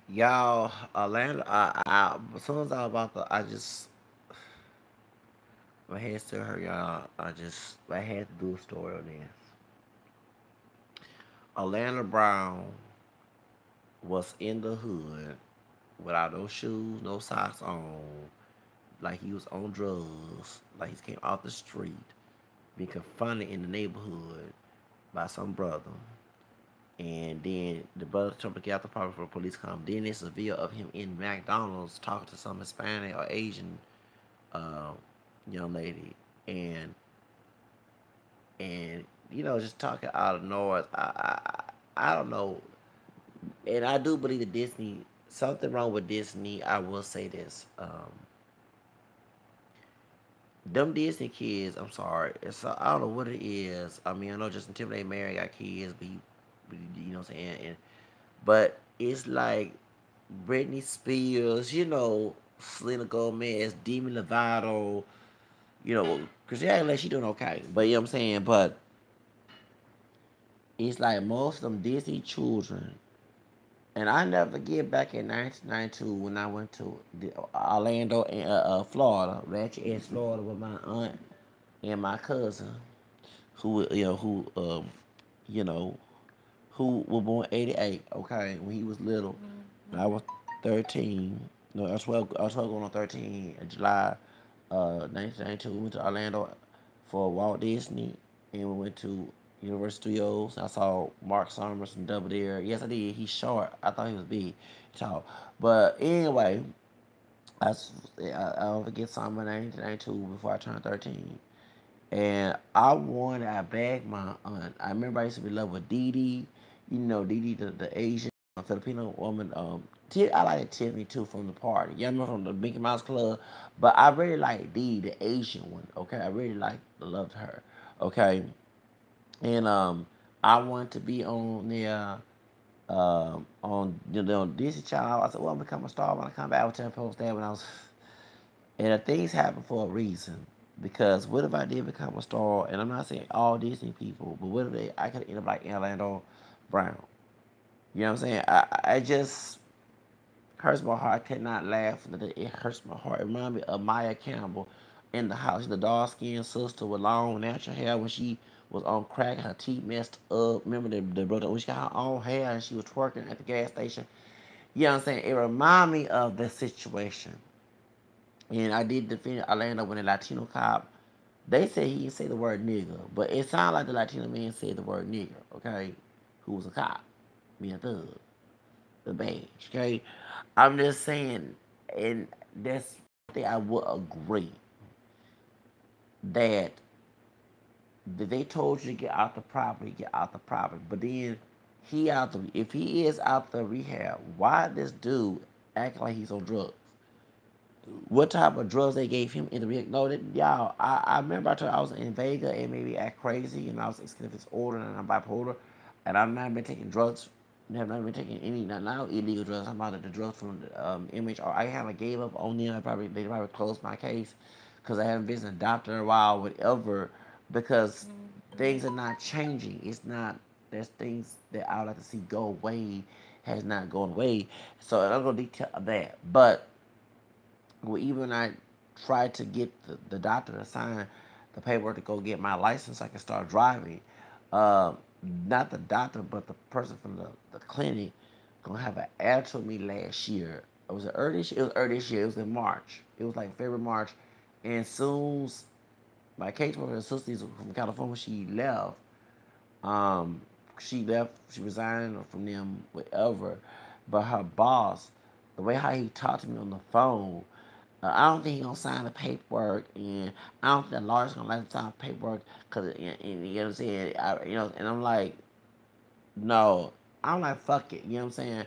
Y'all, Atlanta. As soon as I was about to, my head still hurt, y'all. I had to do a story on this. Atlanta Brown was in the hood without no shoes, no socks on, like he was on drugs, like he came off the street, being confronted in the neighborhood by some brother. And then the brother told him to get out the apartment for the police come. Then there's a video of him in McDonald's talking to some Hispanic or Asian uh, young lady, and just talking out of noise. I don't know, and I do believe that Disney something wrong with Disney. I will say this. Them Disney kids, I'm sorry. I don't know what it is. I mean, I know Justin Timberlake married, got kids, you know what I'm saying. But it's like Britney Spears, Selena Gomez, Demi Lovato, because she acting like she doing okay. But you know what I'm saying. But it's like most of them Disney children. And I never forget back in 1992 when I went to Orlando, Florida, Ratchet Edge, Florida, with my aunt and my cousin, who you know, who was born '88. Okay, when he was little, and I was 13. No, I was 12. I was 12 going on 13 in July, 1992. We went to Orlando for Walt Disney, and we went to Universal Studios. I saw Mark Summers and Double Dare. Yes, I did. He's short. I thought he was big, tall. But anyway, I'll forget summer 1992 before I turned 13. And I bagged my aunt. I remember I used to be in love with Dee Dee. Dee Dee, the Asian Filipino woman. I like Tiffany too from the party. Yeah, I remember from the Mickey Mouse Club. But I really like Dee, the Asian one. Okay, I really loved her. Okay, and I wanted to be on there. On Disney Channel. I said, well, I'm become a star when I come back. I was telling folks that when I was, and the things happen for a reason. Because what if I did become a star? And I'm not saying all Disney people, but what if I could end up like Orlando Brown? You know what I'm saying? I just hurts my heart. I cannot laugh. It hurts my heart. It reminds me of Maya Campbell in the house, the dark skinned sister with long natural hair when she was on crack, her teeth messed up. Remember the brother when she got her own hair and she was twerking at the gas station. You know what I'm saying? It remind me of the situation. And I did defend Orlando when a Latino cop. They said he didn't say the word nigger, but it sounded like the Latino man said the word nigger, okay? Who was a cop, being a thug, the badge, okay? I'm just saying, and that's one thing I would agree that they told you to get out the property, get out the property. But then if he is out the rehab, why this dude acting like he's on drugs? What type of drugs they gave him in the rehab? No, y'all. I remember I told you I was in Vega and maybe act crazy, and I was schizophrenic disorder and I'm bipolar, and I've not been taking drugs. Have not been taking any not illegal drugs. I'm about the drugs from the MHR. I haven't gave up on them. They probably closed my case because I haven't visited a doctor in a while, whatever. Because things are not changing. It's not. There's things that I would like to see go away has not gone away. So I'm gonna detail that, but well, even I tried to get the doctor to sign the paperwork to go get my license so I can start driving. Uh, Not the doctor, but the person from the clinic gonna have an attitude with me last year. Was it early this year? It was early this year. It was in March. It was like February, March. And soon as my caseworker, sister from California, um, she left, she resigned from them, whatever. But her boss, the way how he talked to me on the phone, I don't think he gonna sign the paperwork, and I don't think the lawyer's gonna let him sign the paperwork because, you know what I'm saying. And I'm like, no, I'm like, fuck it. You know what I'm saying?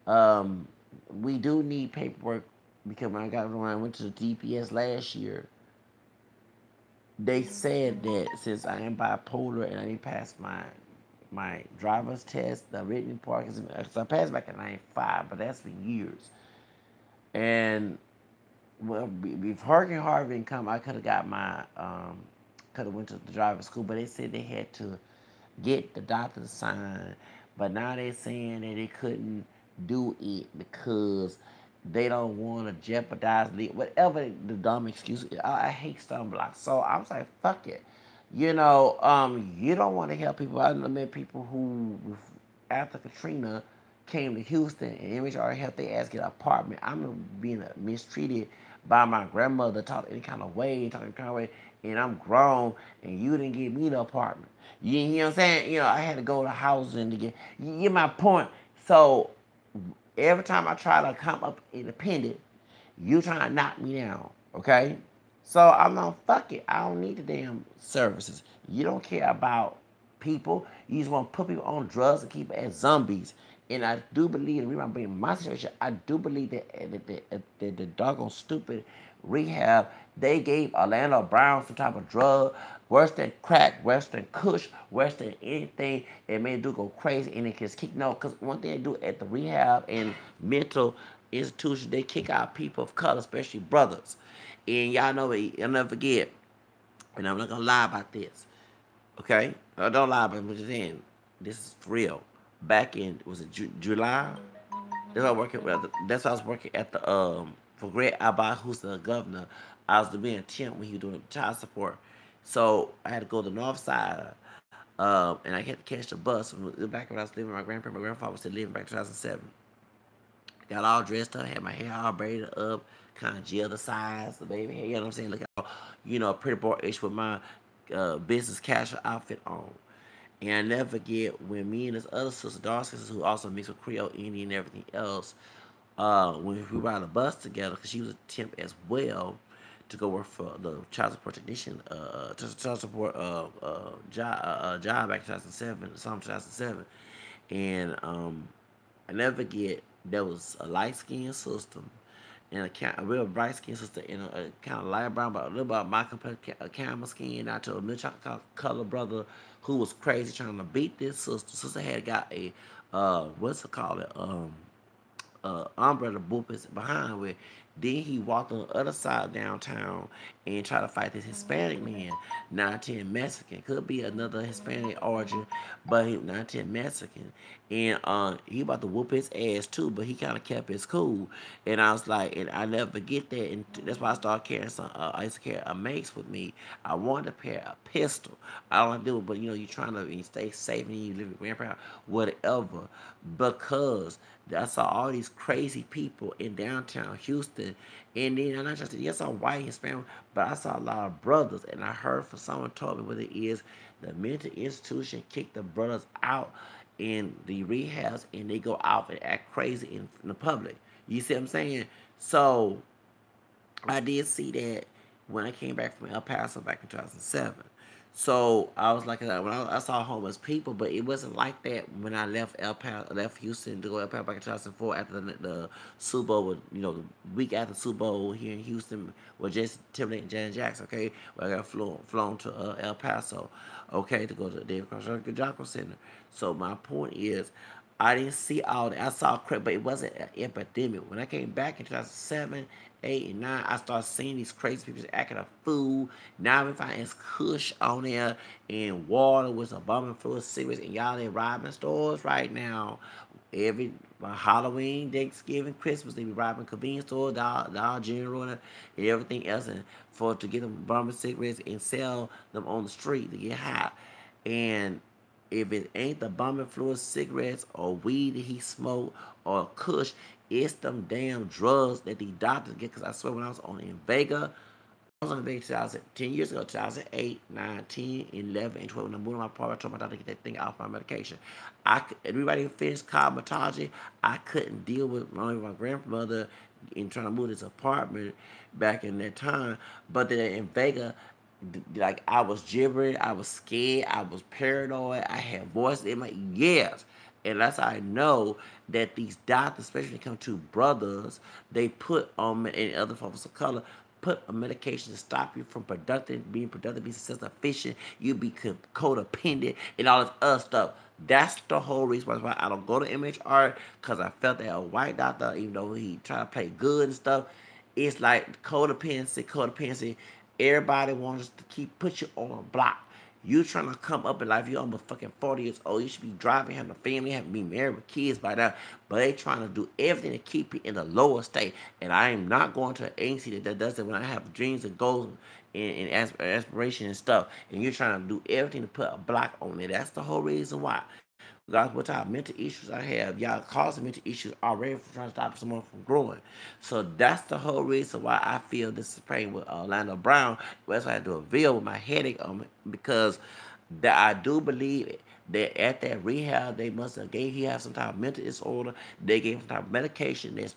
Um, we do need paperwork because when I went to the DPS last year, they said that since I am bipolar and I didn't pass my driver's test, the written part, because I passed back in '95, but that's been years. And well, if Hurricane Harvey didn't come, I could have got could have went to the driving school, but they said they had to get the doctor to sign. But now they're saying that they couldn't do it because they don't want to jeopardize whatever the dumb excuse. I hate stumbling blocks, so I was like, fuck it. You don't want to help people. I met people who, after Katrina, came to Houston and MHR helped their ass get an apartment. I'm being mistreated by my grandmother, talk any kind of way, and I'm grown, and you didn't give me the apartment. You know what I'm saying? I had to go to housing to you get my point. So every time I try to come up independent, you trying to knock me down, okay? So I'm like, fuck it. I don't need the damn services. You don't care about people. You just want to put people on drugs and keep it as zombies. And I do believe, and remember being my situation, I do believe that the doggone stupid rehab, they gave Orlando Brown some type of drug, worse than crack, worse than kush, worse than anything. It made dude go crazy, and it just kick no. Because one thing they do at the rehab and mental institutions, they kick out people of color, especially brothers. And y'all know it. I'll never forget. And I'm not gonna lie about this. Okay, I don't lie about it. I'm just saying this is real. Back in was it July? That's why I was working at the for Greg Abba, who's the governor. I was doing a temp when he was doing child support. So I had to go to the north side, and I had to catch the bus from back when I was living with my grandparents. My grandfather was still living back in 2007. Got all dressed up, had my hair all braided up, kind of gel the sides, the baby hair. You know what I'm saying? Look how, pretty boyish with my business casual outfit on. And I never forget when me and this other sister, dark sister, who also mixed with Creole, Indian, and everything else, when we were on the bus together, because she was a temp as well, to go work for the child support technician, child support job back in 2007, summer 2007. And I never forget, there was a light skinned sister and a real bright skinned sister and a kind of light brown, but a little bit my complexion, a camel skin. I told a milk chocolate color brother who was crazy trying to beat this sister. Sister had got a, what's it called? Umbrella boopers behind with. Then he walked on the other side of downtown and tried to fight this Hispanic man, 910 Mexican. Could be another Hispanic origin, but he 910 Mexican. And he about to whoop his ass too, but he kind of kept his cool. And I was like, and I never forget that. And that's why I started carrying some, I used to carry a mace with me. I wanted to carry a pistol. I don't want to do it, but you're trying to stay safe and you live with grandparents, whatever. Because I saw all these crazy people in downtown Houston, and then I'm not just yes, I'm white Hispanic, but I saw a lot of brothers, and I heard from someone told me what it is. The mental institution kicked the brothers out in the rehabs, and they go out and act crazy in the public. You see what I'm saying? So I did see that when I came back from El Paso back in 2007. So I was like, when I saw homeless people, but it wasn't like that when I left left Houston to go El Paso back in 2004 after the Super Bowl, the week after the Super Bowl here in Houston with Justin Timberlake and Janet Jackson, okay, where I got flown to El Paso, okay, to go to the David Cross Jocko Center. So my point is, I didn't see all that. I saw crap, but it wasn't an epidemic. When I came back in 2007, 8, and 9, I started seeing these crazy people acting a fool. Now I'm finding kush on there and water with a bomb full of cigarettes, and y'all in robbing stores right now. Every Halloween, Thanksgiving, Christmas, they be robbing convenience stores, Dollar General, and everything else, and to get them bombing cigarettes and sell them on the street to get high. And if it ain't the bomb influenced cigarettes or weed that he smoked or kush, it's them damn drugs that the doctors get. Because I swear when I was on in Vega, I was on Vega 10 years ago, 2008, 9, 10, 11, and 12. When I moved to my apartment, I told my doctor to get that thing off my medication. Everybody finished cosmetology. I couldn't deal with my grandmother in trying to move this apartment back in that time. But then in Vega, like I was gibbering, I was scared, I was paranoid, I had voices in my yes. And that's how I know that these doctors, especially when it comes to brothers, they put on and other folks of color, put a medication to stop you from being productive, being successful, efficient. You be codependent and all this other stuff. That's the whole reason why I don't go to MHR because I felt that a white doctor, even though he tried to play good and stuff, it's like codependency. Everybody wants to put you on a block. You trying to come up in life, you almost fucking 40 years old. You should be driving, having a family, having be married with kids by now. But they trying to do everything to keep you in the lower state. And I am not going to an agency that does it when I have dreams and goals and aspiration and stuff. And you're trying to do everything to put a block on it. That's the whole reason why. Regardless what type of mental issues I have, y'all causing mental issues already for trying to stop someone from growing. So that's the whole reason why I feel this is pain with Orlando Brown. That's why I had to deal with my headache on it because that I do believe that at that rehab they must have gave he have some type of mental disorder. They gave him some type of medication that's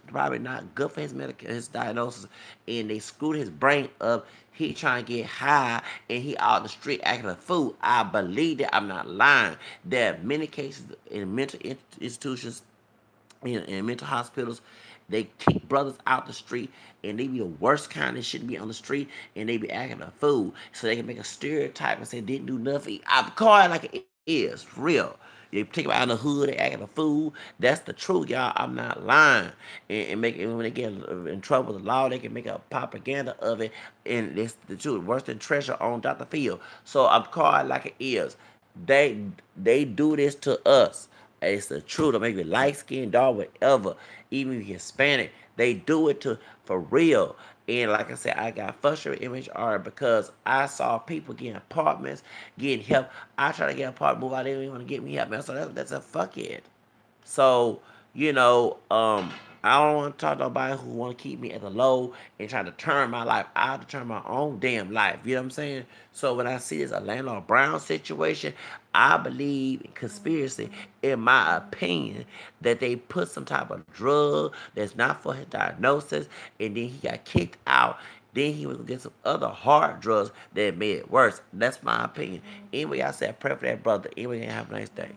probably not good for his diagnosis, and they screwed his brain up. He trying to get high and he out the street acting a fool. I believe that. I'm not lying. There are many cases in mental institutions in mental hospitals. They kick brothers out the street, and they be the worst kind that shouldn't be on the street, and they be acting a fool, so they can make a stereotype and say didn't do nothing. I'm calling like it is real. They take them out in the hood, they acting a fool. That's the truth, y'all. I'm not lying. And make when they get in trouble with the law, they can make a propaganda of it, and it's the truth. Worse than treasure on Dr. Phil. So I'm calling like it is. They they do this to us. It's the truth. Or maybe light skinned dog, whatever. Even if you're Hispanic, they do it to for real. And like I said, I got frustrated with image art because I saw people getting apartments, getting help. I try to get an apartment, move out. They didn't even want to get me help, man. So that's a fuck it. So, you know, I don't want to talk to nobody who want to keep me at the low and try to turn my life. I have to turn my own damn life. You know what I'm saying? So when I see this Orlando Brown situation, I believe in conspiracy, in my opinion, that they put some type of drug that's not for his diagnosis, and then he got kicked out. Then he was gonna get some other hard drugs that made it worse. That's my opinion. Anyway, I said pray for that brother. Anyway, have a nice day.